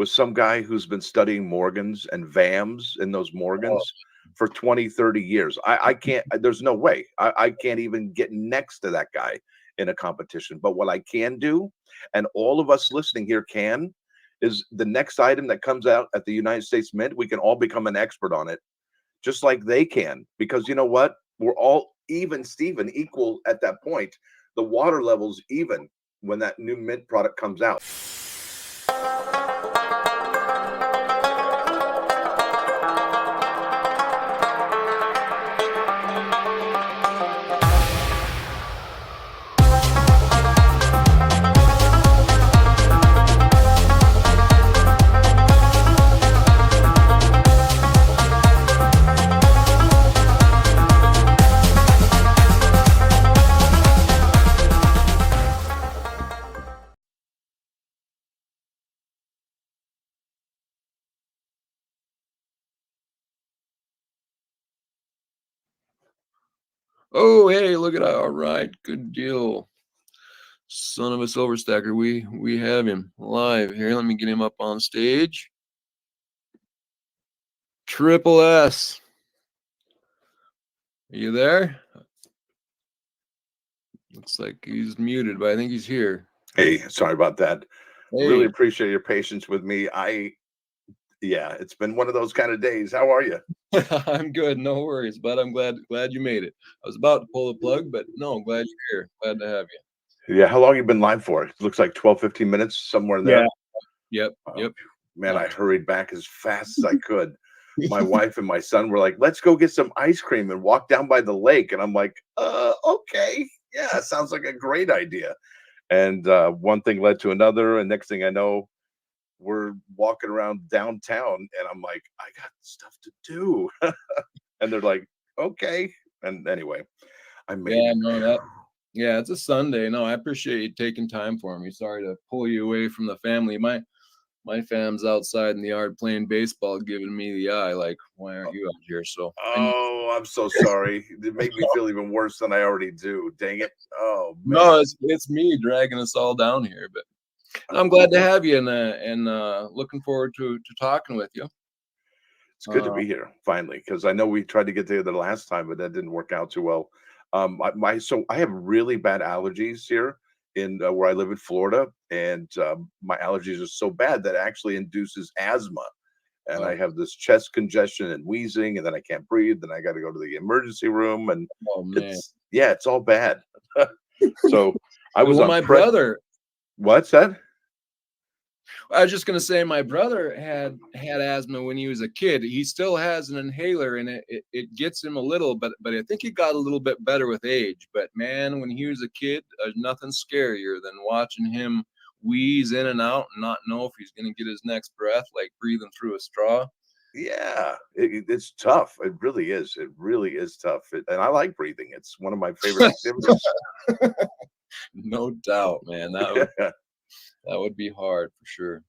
with some guy who's been studying Morgans and VAMs in those Oh, Morgans for 20, 30 years. I can't, there's no way. I can't even get next to that guy in a competition. But what I can do, and all of us listening here can, is the next item that comes out at the United States Mint, we can all become an expert on it, just like they can. Because you know what? We're all even, Steven, equal at that point. The water level's even when that new mint product comes out. oh, hey, look at that. All right, good deal. Son of a silver stacker. We have him live here. Let me get him up on stage. Triple S. Are you there? Looks like he's muted, but I think he's here. Hey, sorry about that. Really Hey, appreciate your patience with me. Yeah, it's been one of those kind of days. How are you? I'm good. No worries, but I'm glad you made it. I was about to pull the plug, but no, I'm glad you're here. Glad to have you. Yeah, how long you been live for? It looks like 12, 15 minutes, somewhere in Yeah. there. Yep. Oh, Yep. man, I Not hurried back as fast as I could. My wife and my son were like, let's go get some ice cream and walk down by the lake. And I'm like, okay. Yeah, sounds like a great idea. And one thing led to another. And next thing I know, we're walking around downtown. And I'm like, I got stuff to do. And they're like, okay. And anyway, I made Yeah, it. no, that yeah, it's a Sunday. No, I appreciate you taking time for me. Sorry to pull you away from the family. My fam's outside in the yard playing baseball, giving me the eye, like, why aren't you out here? So I knew, Oh, I'm so sorry. It made me feel even worse than I already do. Dang it. Oh, man. no, it's me dragging us all down here. But I'm glad to have you and looking forward to talking with you. It's good to Uh, be here finally because I know we tried to get together the last time, but that didn't work out too well. So I have really bad allergies here in where I live in Florida, and my allergies are so bad that it actually induces asthma. And I oh, have this chest congestion and wheezing, and then I can't breathe. Then I got to go to the emergency room, and oh man. it's all bad. So I was Well, on my pre. brother, What's that? I was just gonna say my brother had asthma when he was a kid. He still has an inhaler, and it gets him a little, but I think he got a little bit better with age. But man, when he was a kid, there's nothing scarier than watching him wheeze in and out and not know if he's gonna get his next breath, like breathing through a straw. Yeah, it's tough. It really is. It really is tough. And I like breathing. It's one of my favorite activities. No doubt, man. That would be hard for sure.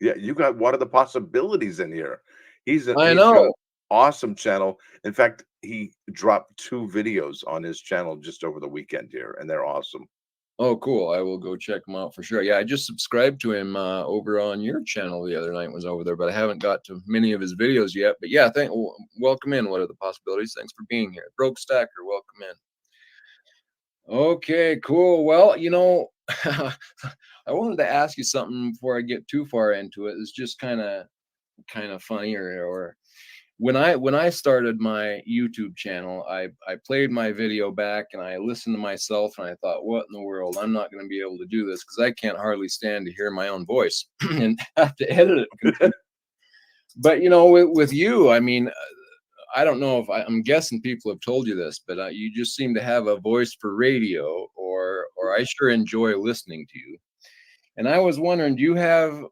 Yeah, you got what are the possibilities in here? I He's got an know. awesome channel. In fact, he dropped 2 videos on his channel just over the weekend here, and they're awesome. Oh, cool. I will go check him out for sure. Yeah, I just subscribed to him over on your channel the other night. Was over there, but I haven't got to many of his videos yet. But yeah, welcome in. What are the possibilities? Thanks for being here. Broke Stacker, welcome in. Okay, cool. Well, I wanted to ask you something before I get too far into it. It's just kind of funny or when I started my YouTube channel, I played my video back and I listened to myself and I thought, what in the world? I'm not going to be able to do this because I can't hardly stand to hear my own voice and have to edit it. But with you, I mean, I don't know if I'm guessing people have told you this, but you just seem to have a voice for radio, or I sure enjoy listening to you. And I was wondering, do you have,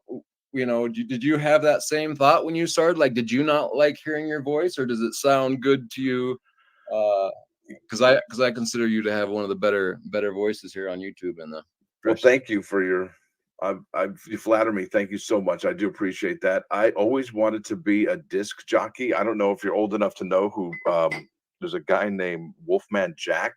did you have that same thought when you started? Like, did you not like hearing your voice, or does it sound good to you? Because I consider you to have one of the better voices here on YouTube and the Well, fresh. thank you for your you flatter me. Thank you so much. I do appreciate that. I always wanted to be a disc jockey. I don't know if you're old enough to know who there's a guy named Wolfman Jack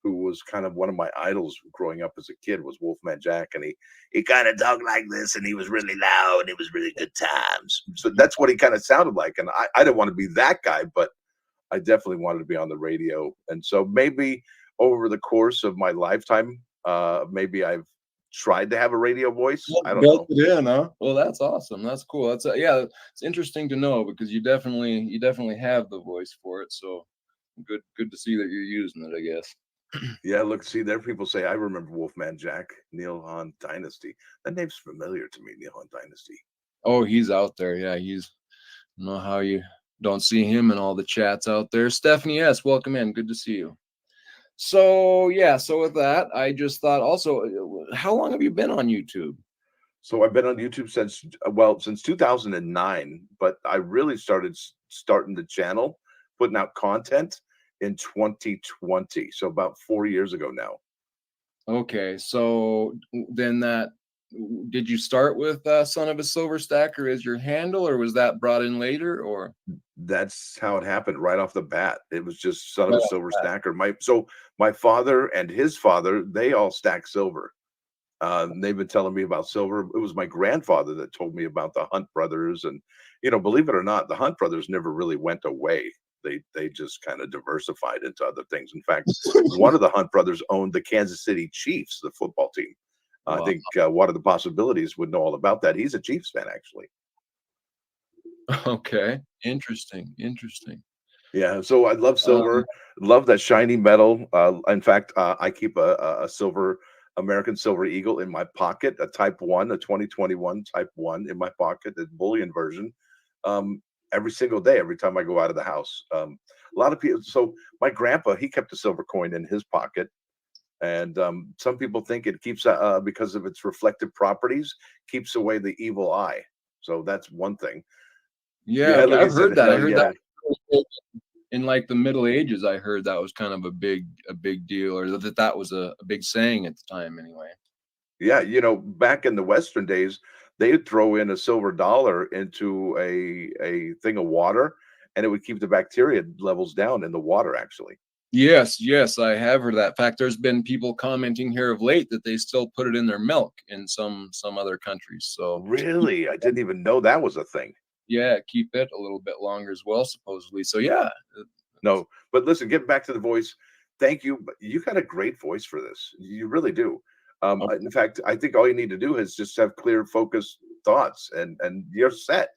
who was kind of one of my idols growing up as a kid, was Wolfman Jack, and he kind of talked like this, and he was really loud. It was really good times. So that's what he kind of sounded like, and I didn't want to be that guy, but I definitely wanted to be on the radio. And so maybe over the course of my lifetime, maybe I've tried to have a radio voice. I don't Built know. it in, huh? Well, that's awesome. That's cool. That's yeah. It's interesting to know because you definitely have the voice for it. So good to see that you're using it, I guess. Yeah, look, see, there people say I remember Wolfman Jack, Neil Han Dynasty. That name's familiar to me, Neil Han Dynasty. Oh, he's out there. Yeah, I don't know how you don't see him in all the chats out there. Stephanie S, welcome in. Good to see you. So yeah, so with that, I just thought also, how long have you been on YouTube? So I've been on YouTube since since 2009, but I really started starting the channel, putting out content in 2020. So about 4 years ago now. Okay, so then did you start with Son of a Silver Stacker as your handle, or was that brought in later, or? That's how it happened right off the bat. It was just son of Right a off silver the bat. stacker. My father and his father, they all stack silver. They've been telling me about silver. It was my grandfather that told me about the Hunt brothers, and believe it or not, the Hunt brothers never really went away. They just kind of diversified into other things. In fact, one of the Hunt brothers owned the Kansas City Chiefs, the football team. I Wow. think What Are the Possibilities would know all about that. He's a Chiefs fan, actually. Okay. Interesting. Interesting. Yeah, so I love Um, silver, love that shiny metal. In fact, I keep a silver American Silver Eagle in my pocket, a Type 1, a 2021 Type 1 in my pocket, the bullion version, every single day, every time I go out of the house. A lot of people, so my grandpa, he kept a silver coin in his pocket, and some people think it keeps, because of its reflective properties, keeps away the evil eye. So that's one thing. yeah, Yeah, okay, look, he I've said, heard that. I hell heard that yeah. in like the Middle Ages. I heard that was kind of a big deal, or that was a big saying at the time, anyway. Yeah, back in the Western days, they'd throw in a silver dollar into a thing of water, and it would keep the bacteria levels down in the water, actually. Yes, yes, I have heard that. In fact, there's been people commenting here of late that they still put it in their milk in some other countries. So Really? I didn't even know that was a thing. yeah, keep it a little bit longer as well, supposedly. So yeah, No, but listen, getting back to the voice, thank you. But you got a great voice for this. You really do. In fact, I think all you need to do is just have clear, focused thoughts, and you're set.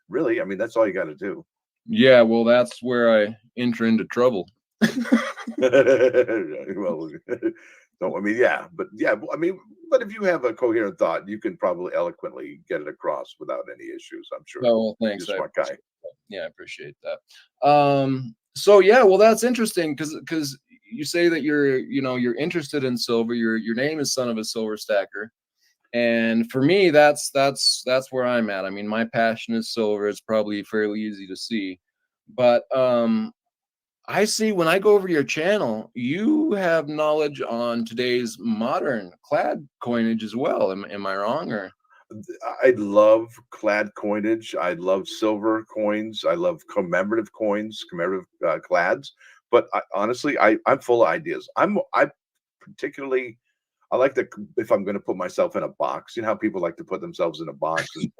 Really, I mean, that's all you got to do. yeah. Well, that's where I enter into trouble. Well, no, I mean, yeah, I mean, but if you have a coherent thought, you can probably eloquently get it across without any issues, I'm sure. Oh, well, You're thanks. a smart guy. Yeah, I appreciate that. So yeah, well, that's interesting because you say that you're interested in silver. Your name is Son of a Silver Stacker, and for me, that's where I'm at. I mean, my passion is silver. It's probably fairly easy to see, but I see when I go over to your channel, you have knowledge on today's modern clad coinage as well. Am I wrong or? I love clad coinage. I love silver coins. I love commemorative coins, commemorative clads. But honestly, I'm full of ideas. I particularly I like to, if I'm going to put myself in a box, how people like to put themselves in a box, and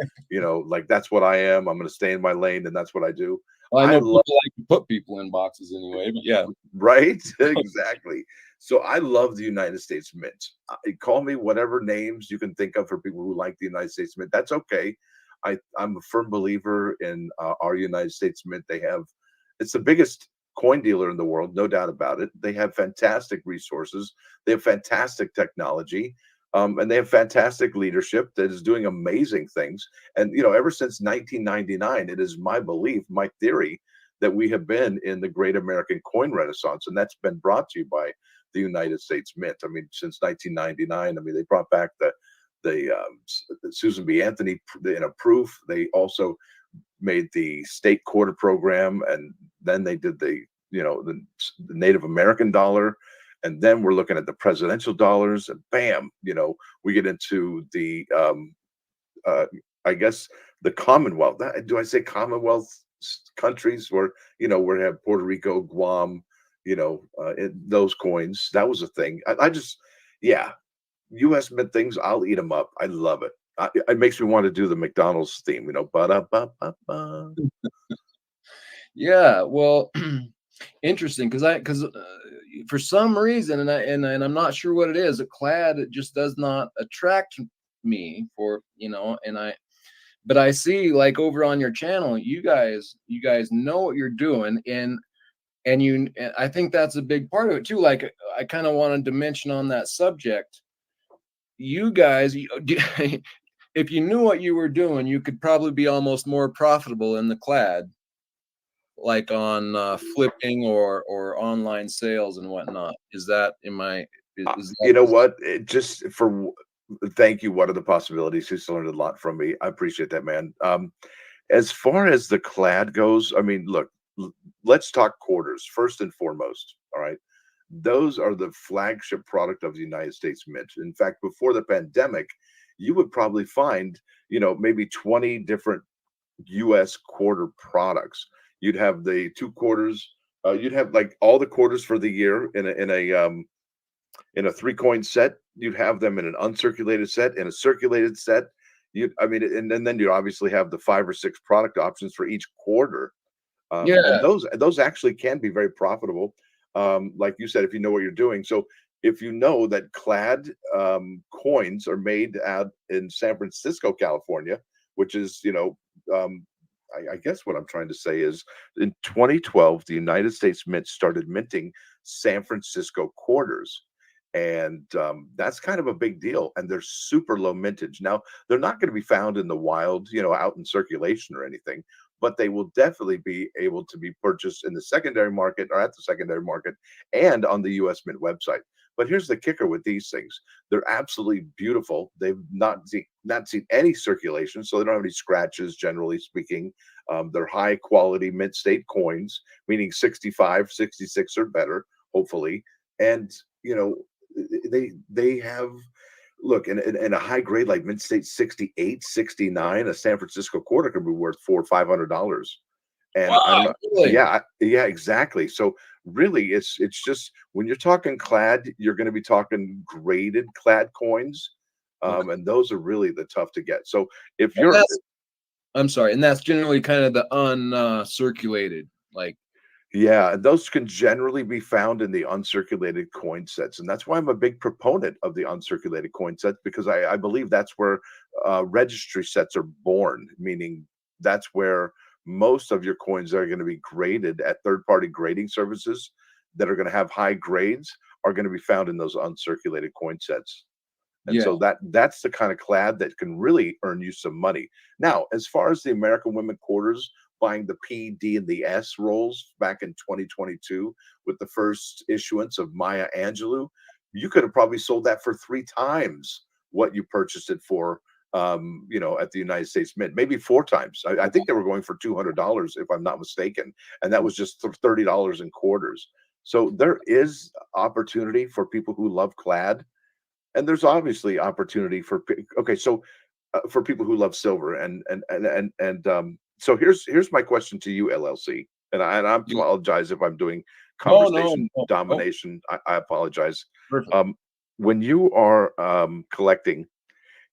like that's what I am. I'm going to stay in my lane, and that's what I do. Well, I I know love. people like to put people in boxes anyway, but yeah. Right? Exactly. So I love the United States Mint. Call me whatever names you can think of for people who like the United States Mint. That's okay. I'm a firm believer in our United States Mint. It's the biggest coin dealer in the world, no doubt about it. They have fantastic resources. They have fantastic technology. And they have fantastic leadership that is doing amazing things. And ever since 1999, it is my belief, my theory, that we have been in the great American coin renaissance, and that's been brought to you by the United States Mint. I mean, since 1999, I mean, they brought back the Susan B. Anthony in a proof. They also made the state quarter program, and then they did the Native American dollar, and then we're looking at the presidential dollars, and bam, we get into the uh, I guess the Commonwealth. Do I say Commonwealth countries where we have Puerto Rico, Guam, those coins. That was a thing. I just, yeah, U.S. Mint things. I'll eat them up. I love it. It makes me want to do the McDonald's theme. Ba da ba ba ba. Yeah, well, interesting because for some reason, and I'm not sure what it is, a clad it just does not attract me for and but I see like over on your channel, you guys know what you're doing, and I think that's a big part of it too. Like I kind of wanted to mention on that subject, you guys, if you knew what you were doing, you could probably be almost more profitable in the clad like on flipping or online sales and whatnot. Is that in my is You know that what? It just for thank you. What are the possibilities? He's learned a lot from me. I appreciate that, man. As far as the clad goes, I mean, look, let's talk quarters first and foremost. All right. Those are the flagship product of the United States Mint. In fact, before the pandemic, you would probably find, maybe 20 different US quarter products. You'd have the two quarters, you'd have like all the quarters for the year in a three coin set. You'd have them in an uncirculated set, in a circulated set. I mean, and then you obviously have the five or six product options for each quarter, and yeah, those actually can be very profitable. Like you said, if you know what you're doing. So if you know that clad coins are made out in San Francisco, California, which is I guess what I'm trying to say is in 2012, the United States Mint started minting San Francisco quarters. And that's kind of a big deal. And they're super low mintage. Now, they're not going to be found in the wild, out in circulation or anything, but they will definitely be able to be purchased in the secondary market or at the secondary market and on the US Mint website. But here's the kicker with these things. They're absolutely beautiful. They've not seen any circulation, so they don't have any scratches, generally speaking. They're high quality mint state coins, meaning 65, 66 or better, hopefully. And you know, they have look in a high grade like mint state 68, 69, a San Francisco quarter could be worth $400 or $500. And I don't wow, know. really? Yeah, yeah, exactly. So really, it's just when you're talking clad, you're going to be talking graded clad coins, Okay, and those are really the tough to get. So if and you're that's I'm sorry, and that's generally kind of the uncirculated, like Yeah, and those can generally be found in the uncirculated coin sets, and that's why I'm a big proponent of the uncirculated coin sets because I believe that's where registry sets are born, meaning that's where most of your coins are going to be graded at third-party grading services that are going to have high grades are going to be found in those uncirculated coin sets. And yeah, so that's the kind of clad that can really earn you some money. Now, as far as the American Women Quarters buying the P, D, and the S rolls back in 2022 with the first issuance of Maya Angelou, you could have probably sold that for three times what you purchased it for. At the United States Mint, maybe four times. I think they were going for $200 if I'm not mistaken, and that was just $30 in quarters. So there is opportunity for people who love clad, and there's obviously opportunity for okay, so for people who love silver so here's my question to you, LLC, and I yeah. apologize if I'm doing No, no, conversation no, no, domination. I apologize. perfect. When you are collecting,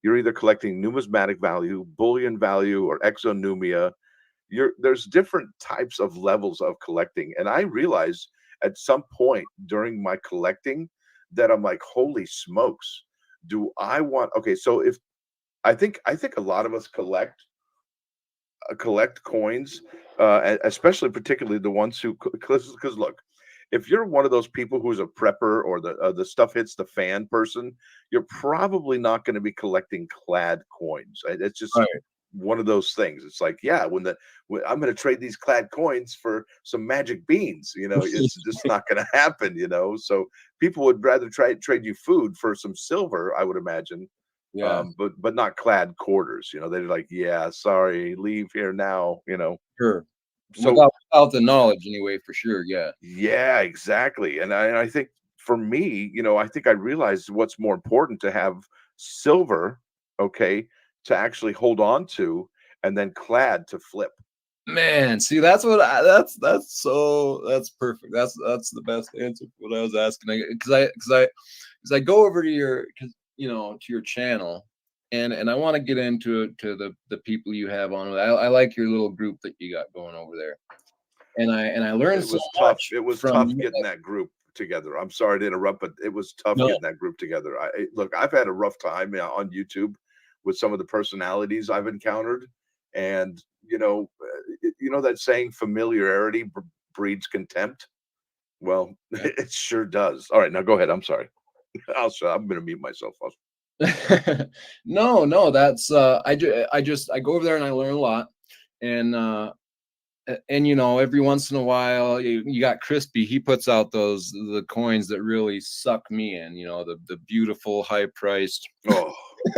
you're either collecting numismatic value, bullion value, or exonumia. There's different types of levels of collecting, and I realized at some point during my collecting that I'm like, holy smokes, do I want? Okay, so if I think a lot of us collect coins, especially particularly the ones who because look, if you're one of those people who's a prepper or the stuff hits the fan person, you're probably not going to be collecting clad coins. It's just Right. one of those things. It's like, yeah, when I'm going to trade these clad coins for some magic beans, it's just not going to happen, So people would rather trade you food for some silver, I would imagine, Yeah, but not clad quarters. They're like, yeah, sorry, leave here now. sure. So Without the knowledge anyway, for sure, yeah. yeah, exactly. And I think for me, I think I realized what's more important to have silver, okay, to actually hold on to, and then clad to flip. Man, see, that's perfect. That's the best answer for what I was asking. Because I go over to your, because to your channel, and I want to get into the people you have on. I like your little group that you got going over there, and I learned It so was tough. much It was from tough you. getting that group together. I'm sorry to interrupt, but it was tough No, getting that group together. Look, I've had a rough time on YouTube with some of the personalities I've encountered, and you know that saying, familiarity breeds contempt. Well, it sure does. All right, now go ahead. I'm sorry. I'm going to mute myself. no, no, that's I go over there and I learn a lot, and every once in a while you got Crispy. He puts out the coins that really suck me in. The beautiful, high priced Oh,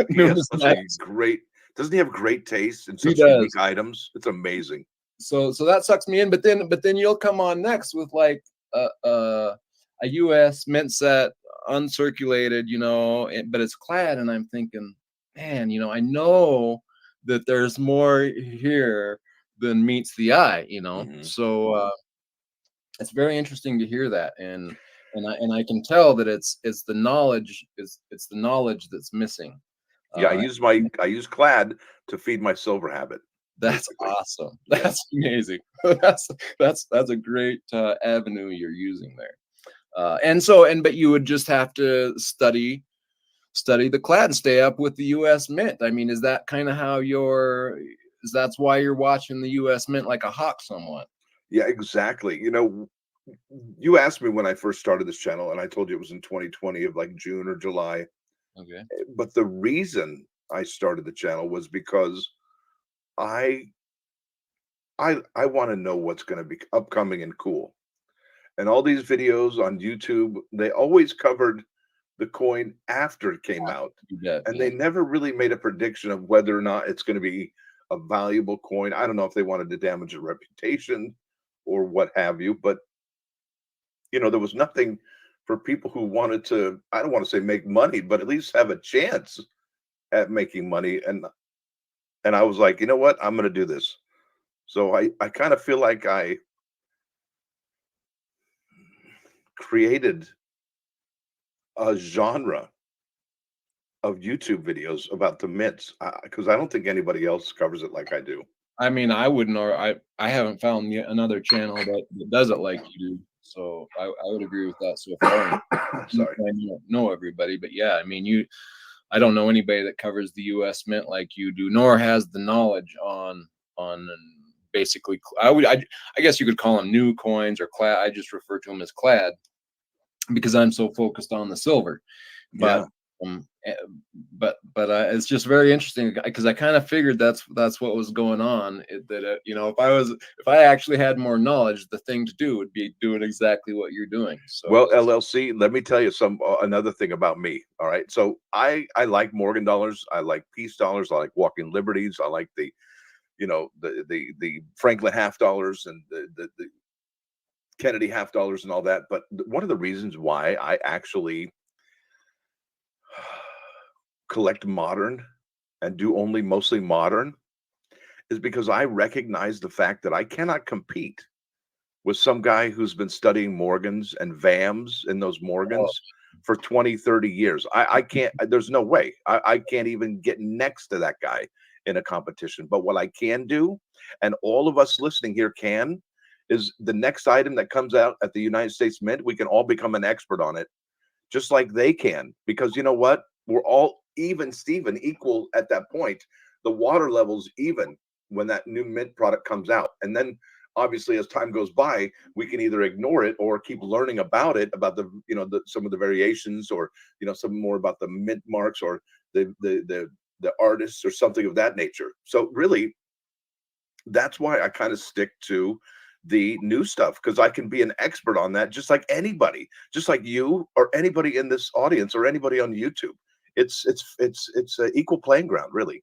he has such a numismatics. great. Doesn't he have great taste and He such unique does. items? It's amazing. So that sucks me in. But then you'll come on next with like a U.S. mint set, uncirculated, but it's clad, and I'm thinking, man, I know that there's more here than meets the eye. Hmm. So it's very interesting to hear that, and I can tell that it's the knowledge that's missing. Yeah, Uh, I use Clad to feed my silver habit, That's basically. awesome. Yeah. That's amazing. That's a great avenue you're using there. But you would just have to study the clad and stay up with the U.S. Mint. I mean, is that kind of how that's why you're watching the U.S. Mint like a hawk somewhat? Yeah, exactly. You asked me when I first started this channel, and I told you it was in 2020 of like June or July. Okay. But the reason I started the channel was because I I want to know what's going to be upcoming and cool. And all these videos on YouTube, they always covered the coin after it came out. You bet. And Yeah. they never really made a prediction of whether or not it's going to be a valuable coin. I don't know if they wanted to damage a reputation or what have you, but there was nothing for people who wanted to, I don't want to say make money, but at least have a chance at making money. And I was like, you know what? I'm going to do this. So I kind of feel like I created a genre of YouTube videos about the mints because I don't think anybody else covers it like I do. I mean, I wouldn't, or I haven't found yet another channel that does it like you do. So I would agree with that so far. And Sorry. I don't know everybody, but yeah, I mean, I don't know anybody that covers the U.S. Mint like you do, nor has the knowledge on basically. I guess you could call them new coins or clad. I just refer to them as clad because I'm so focused on the silver. But Yeah. um, eh, but it's just very interesting because I kind of figured that's what was going on. That if I actually had more knowledge, the thing to do would be doing exactly what you're doing. So Well, LLC, let me tell you another thing about me. All right. So I like Morgan dollars. I like peace dollars. I like walking liberties. I like the Franklin half dollars and the Kennedy half dollars and all that. But one of the reasons why I actually collect modern and do only mostly modern is because I recognize the fact that I cannot compete with some guy who's been studying Morgans and VAMs in those oh, Morgans for 20, 30 years. I can't, there's no way. I can't even get next to that guy in a competition. But what I can do, and all of us listening here can, is the next item that comes out at the United States Mint, we can all become an expert on it, just like they can. Because you know what? We're all even, Steven, equal at that point. The water level's even when that new mint product comes out. And then obviously as time goes by, we can either ignore it or keep learning about it, about some of the variations, or some more about the mint marks, or the artists or something of that nature. So really, that's why I kind of stick to the new stuff, because I can be an expert on that, just like anybody, just like you or anybody in this audience or anybody on YouTube. It's an equal playing ground, really.